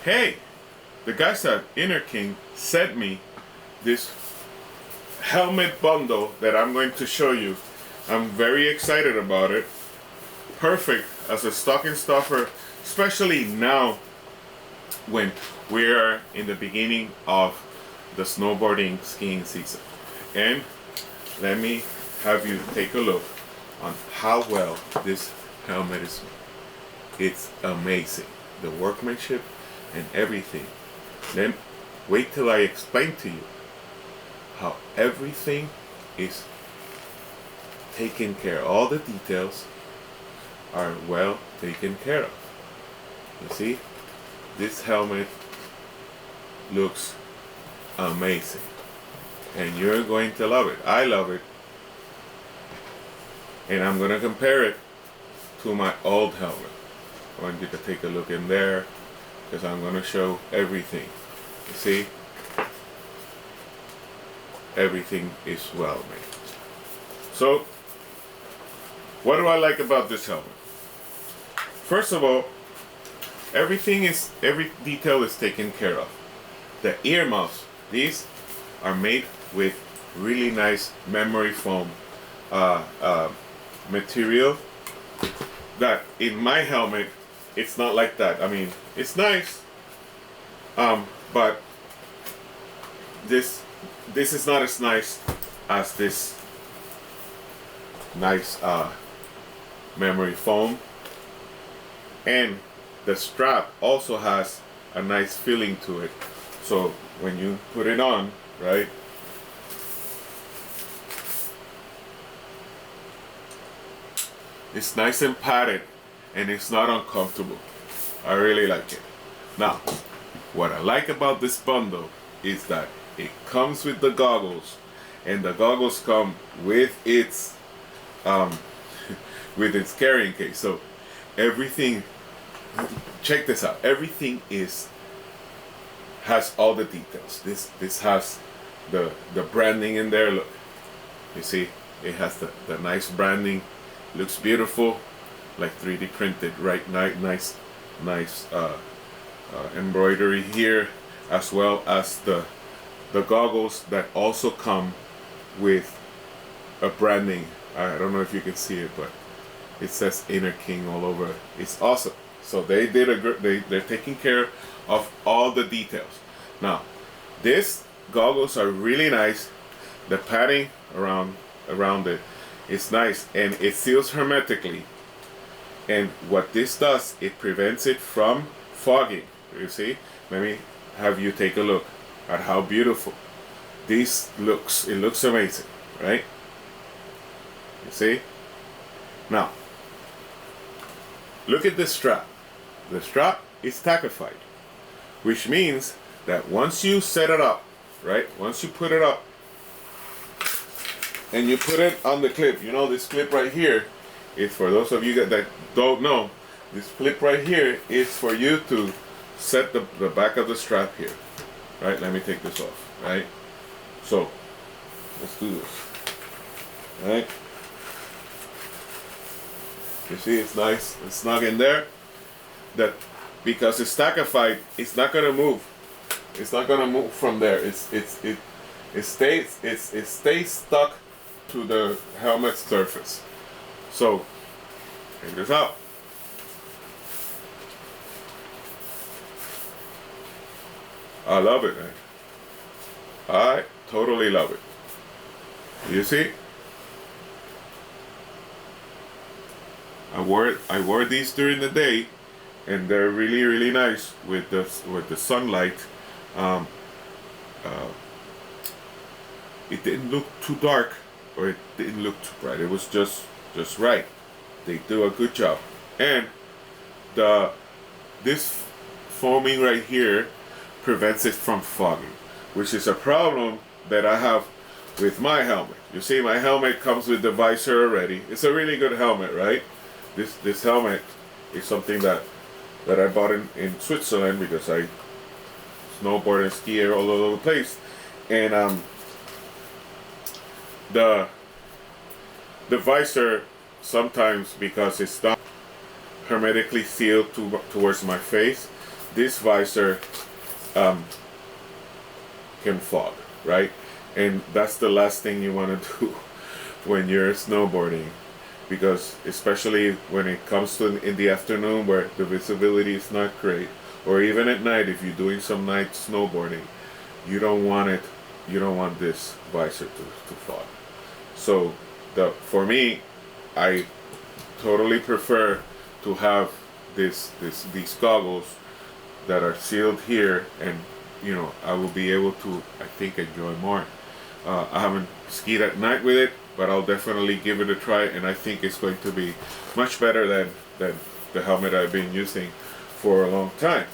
hey, the guys at InnerKing sent me this helmet bundle that I'm going to show you. I'm very excited about it. Perfect as a stocking stuffer, especially now when we are in the beginning of the snowboarding skiing season. And let me have you take a look on how well this helmet is made. It's amazing. The workmanship and everything. Then wait till I explain to you how everything is taken care of. All the details are well taken care of. You see, this helmet looks amazing and you're going to love it. I love it, and I'm gonna compare it to my old helmet. I want you to take a look in there because I'm gonna show everything. You see, everything is well made. So what do I like about this helmet? First of all, every detail is taken care of. The earmuffs, these are made with really nice memory foam material that in my helmet it's not like that. I mean, it's nice, but this is not as nice as this nice memory foam. And the strap also has a nice feeling to it. So when you put it on, right, it's nice and padded and it's not uncomfortable. I really like it. Now, what I like about this bundle is that it comes with the goggles, and the goggles come with its with its carrying case. So everything, check this out, everything has all the details. This has the branding in there. Look, you see, it has the nice branding. Looks beautiful, like 3D printed, right? Nice embroidery here, as well as the goggles that also come with a branding. I don't know if you can see it, but it says InnerKing all over. It's awesome. So they did they're taking care of all the details. Now, these goggles are really nice. The padding around it is nice, and it seals hermetically. And what this does, it prevents it from fogging. You see? Let me have you take a look at how beautiful this looks. It looks amazing, right? You see? Now, look at the strap. The strap is tackified, which means that once you set it up, right? Once you put it up and you put it on the clip, you know, this clip right here is for those of you that don't know, this clip right here is for you to set the back of the strap here, right? Let me take this off, right? So let's do this, right? You see, it's nice and snug in there. That because it's tackified, it's not gonna move. It's not gonna move from there. It stays stuck to the helmet surface. So check this out. I love it, man. I totally love it. You see? I wore these during the day, and they're really nice with the sunlight. It didn't look too dark, or it didn't look too bright. It was just right. They do a good job. And this foaming right here prevents it from fogging, which is a problem that I have with my helmet. You see, my helmet comes with the visor already. It's a really good helmet, right? This helmet is something that I bought in Switzerland because I snowboard and ski all over the place, and the visor sometimes, because it's not hermetically sealed towards my face, this visor can fog, right? And that's the last thing you want to do when you're snowboarding, because especially when it comes to in the afternoon where the visibility is not great, or even at night if you're doing some night snowboarding, you don't want this visor to fog. So for me, I totally prefer to have these goggles that are sealed here, and I will be able to, I think, enjoy more. I haven't skied at night with it, but I'll definitely give it a try, and I think it's going to be much better than the helmet I've been using for a long time.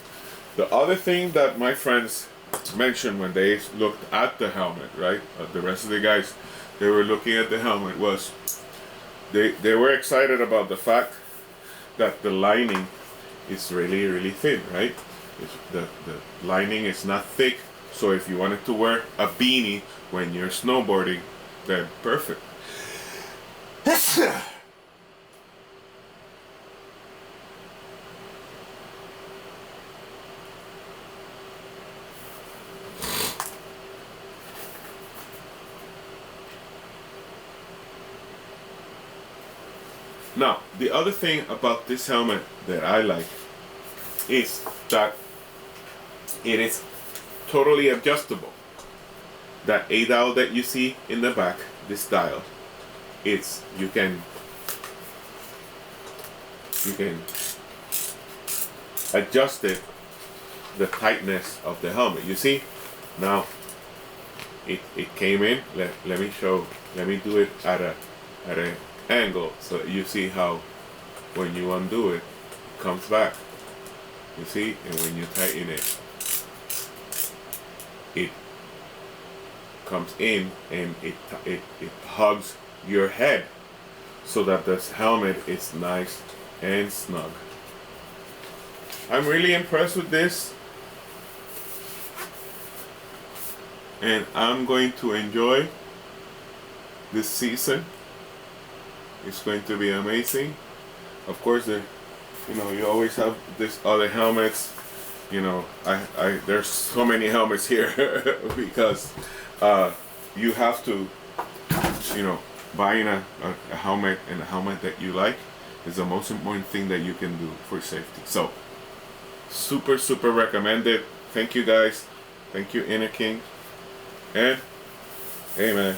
The other thing that my friends mentioned when they looked at the helmet, right? The rest of the guys, they were looking at the helmet, was they were excited about the fact that the lining is really thin, right? The lining is not thick, so if you wanted to wear a beanie when you're snowboarding, then perfect. Now, the other thing about this helmet that I like is that it is totally adjustable. That A dial that you see in the back, this dial, you can adjust it, the tightness of the helmet. You see, now it came in. Let me do it at an angle so you see how when you undo it, it comes back. You see, and when you tighten it, it comes in and it hugs your head so that this helmet is nice and snug. I'm really impressed with this, and I'm going to enjoy this season. It's going to be amazing. Of course, you always have this other helmets. There's so many helmets here because you have to, buying a helmet, and a helmet that you like is the most important thing that you can do for safety. So, super recommended. Thank you guys. Thank you, InnerKing. And hey man,